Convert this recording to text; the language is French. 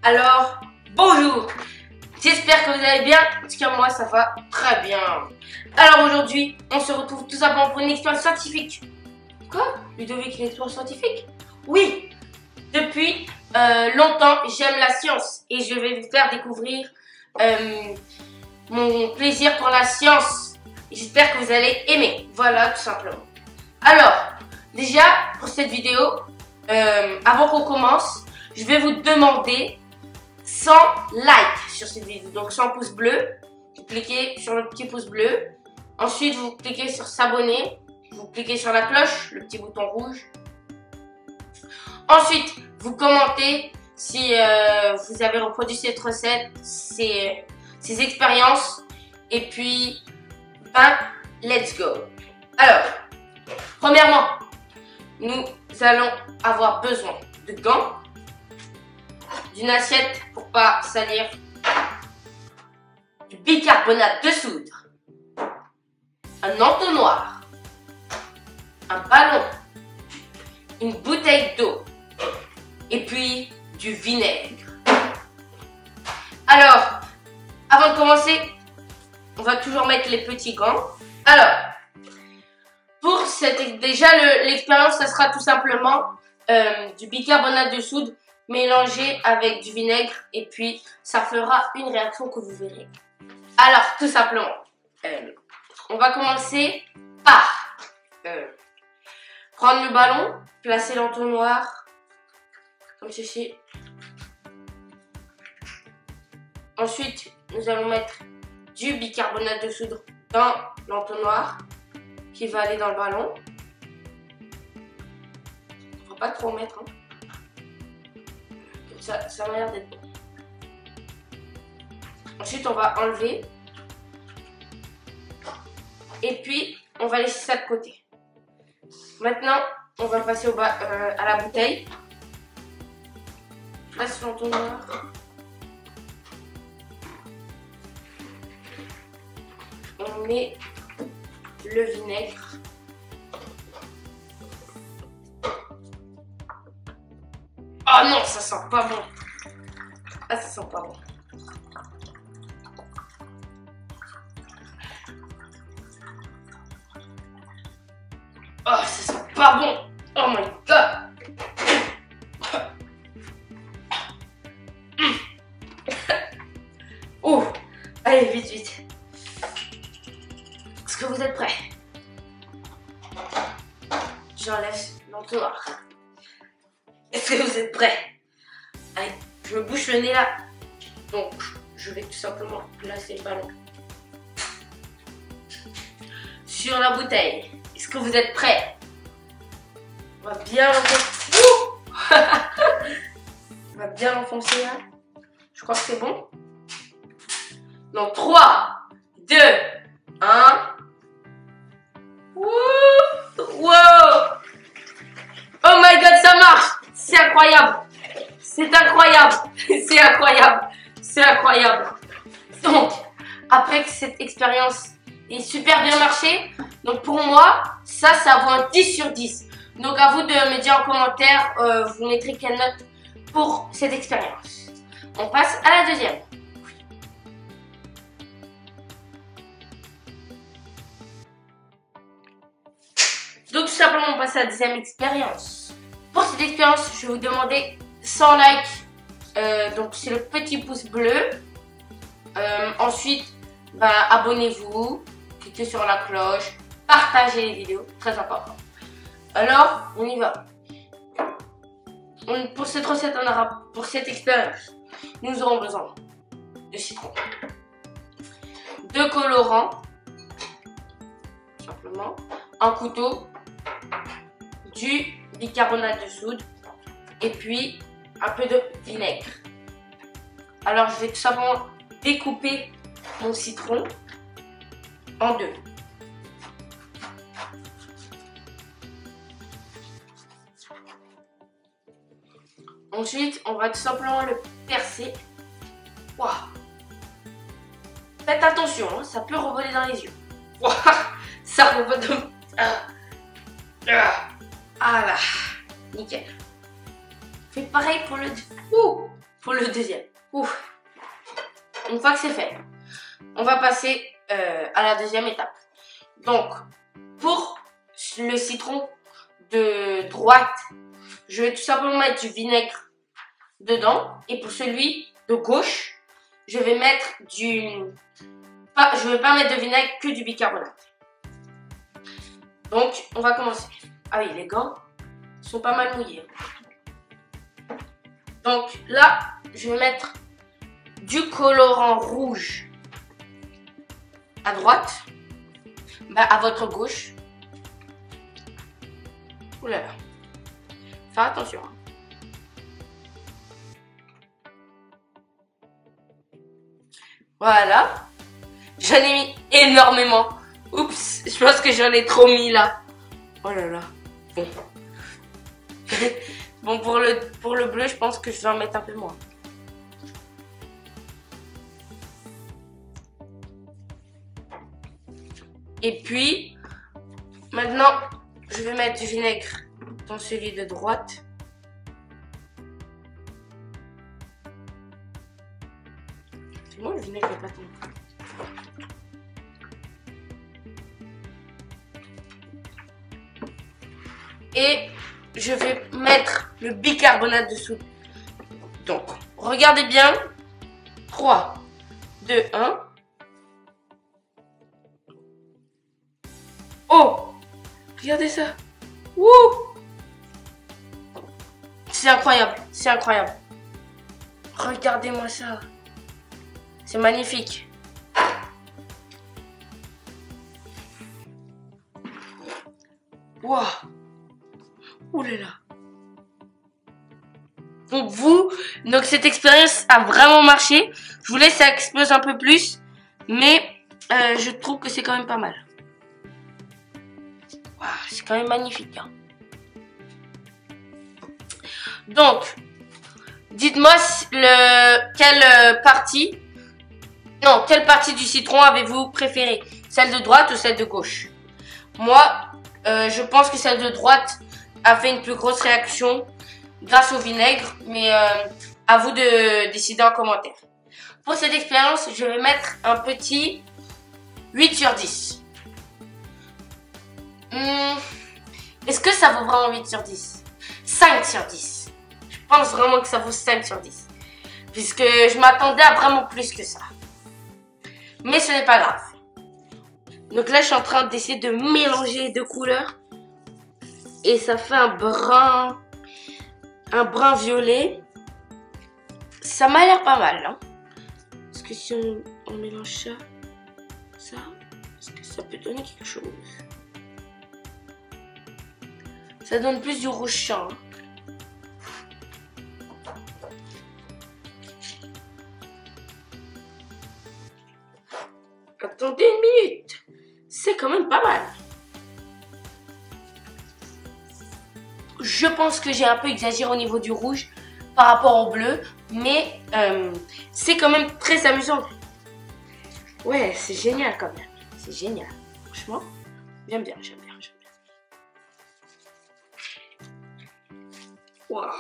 Alors, bonjour. J'espère que vous allez bien, parce que moi ça va très bien. Alors aujourd'hui, on se retrouve tout simplement pour une expérience scientifique. Quoi? Ludovic, une expérience scientifique? Oui. Depuis longtemps, j'aime la science et je vais vous faire découvrir mon plaisir pour la science. J'espère que vous allez aimer. Voilà, tout simplement. Alors, déjà, pour cette vidéo, avant qu'on commence, je vais vous demander 100 likes sur cette vidéo. Donc 100 pouces bleus, vous cliquez sur le petit pouce bleu. Ensuite, vous cliquez sur s'abonner. Vous cliquez sur la cloche, le petit bouton rouge. Ensuite, vous commentez si vous avez reproduit cette recette, ces expériences. Et puis, ben, let's go. Alors, premièrement, nous allons avoir besoin de gants, d'une assiette pour pas salir, du bicarbonate de soude, un entonnoir, un ballon, une bouteille d'eau et puis du vinaigre. Alors, avant de commencer, on va toujours mettre les petits gants. Alors, pour l'expérience, ça sera tout simplement du bicarbonate de soude mélangé avec du vinaigre et puis ça fera une réaction que vous verrez. Alors, tout simplement, on va commencer par prendre le ballon, placer l'entonnoir comme ceci. Ensuite, nous allons mettre du bicarbonate de soude dans l'entonnoir qui va aller dans le ballon. Faut pas trop mettre, hein. Ça m'a l'air d'être bon. Ensuite, on va enlever. Et puis, on va laisser ça de côté. Maintenant, on va passer à la bouteille. Place l'entonnoir. On met le vinaigre. Oh non, ça sent pas bon. Ah, ça sent pas bon. Oh, ça sent pas bon. Oh my god. Oh, allez, vite, vite. Est-ce que vous êtes prêts? J'enlève l'entonnoir. Est-ce que vous êtes prêts? Allez, je me bouche le nez là. Donc, je vais tout simplement placer le ballon sur la bouteille. Est-ce que vous êtes prêts? On va bien l'enfoncer. On va bien l'enfoncer là. Je crois que c'est bon. Donc, 3, 2, 1. Wouh! Wow! Oh my god, ça marche! C'est incroyable! C'est incroyable! C'est incroyable! C'est incroyable! Donc, après que cette expérience ait super bien marché, donc pour moi, ça vaut un 10 sur 10. Donc à vous de me dire en commentaire, vous mettrez quelle note pour cette expérience. On passe à la deuxième. Donc tout simplement, on passe à la deuxième expérience. Pour cette expérience, je vais vous demander 100 likes. Donc c'est le petit pouce bleu. Ensuite, abonnez-vous, cliquez sur la cloche, partagez les vidéos, très important. Alors, on y va. Pour cette recette, pour cette expérience, nous aurons besoin de citron, de colorant, tout simplement, un couteau, du bicarbonate de soude et puis un peu de vinaigre. Alors, je vais tout simplement découper mon citron en deux. Ensuite, on va tout simplement le percer. Wow. Faites attention, hein, ça peut revoler dans les yeux. Wow. Ça revole de... Ah là, nickel. Faites pareil pour le pour le deuxième. Ouf. Une fois que c'est fait, on va passer à la deuxième étape. Donc, pour le citron de droite, je vais tout simplement mettre du vinaigre dedans. Et pour celui de gauche, je vais mettre je vais pas mettre de vinaigre, que du bicarbonate. Donc, on va commencer. Ah oui, les gants sont pas mal mouillés. Donc là, je vais mettre du colorant rouge à droite, à votre gauche. Ouh là là. Faire attention. Voilà. J'en ai mis énormément. Oups, je pense que j'en ai trop mis là. Oh là là. Bon. Bon, pour le bleu, je pense que je vais en mettre un peu moins. Et puis, maintenant, je vais mettre du vinaigre dans celui de droite. C'est moi, le vinaigre n'est pas tombé. Et je vais mettre le bicarbonate dessous. Donc, regardez bien. 3, 2, 1. Oh! Regardez ça. Wouh! C'est incroyable. C'est incroyable. Regardez-moi ça. C'est magnifique. Waouh! Ouh là là. Donc cette expérience a vraiment marché. Je voulais que ça explose un peu plus, mais je trouve que c'est quand même pas mal. Wow, c'est quand même magnifique. Hein. Donc, dites-moi quelle partie du citron avez-vous préféré? Celle de droite ou celle de gauche? Moi, je pense que celle de droite a fait une plus grosse réaction grâce au vinaigre, mais à vous de décider en commentaire. Pour cette expérience, je vais mettre un petit 8 sur 10. Est-ce que ça vaut vraiment 8 sur 10? 5 sur 10. Je pense vraiment que ça vaut 5 sur 10. Puisque je m'attendais à vraiment plus que ça. Mais ce n'est pas grave. Donc là, je suis en train d'essayer de mélanger les deux couleurs. Et ça fait un brun violet. Ça m'a l'air pas mal, hein. Parce que si on mélange ça, est-ce que ça peut donner quelque chose? Ça donne plus du rouge champ. Attendez une minute. C'est quand même pas mal. Je pense que j'ai un peu exagéré au niveau du rouge par rapport au bleu, mais c'est quand même très amusant. Ouais, c'est génial quand même. C'est génial. Franchement, j'aime bien, j'aime bien, j'aime bien. Waouh.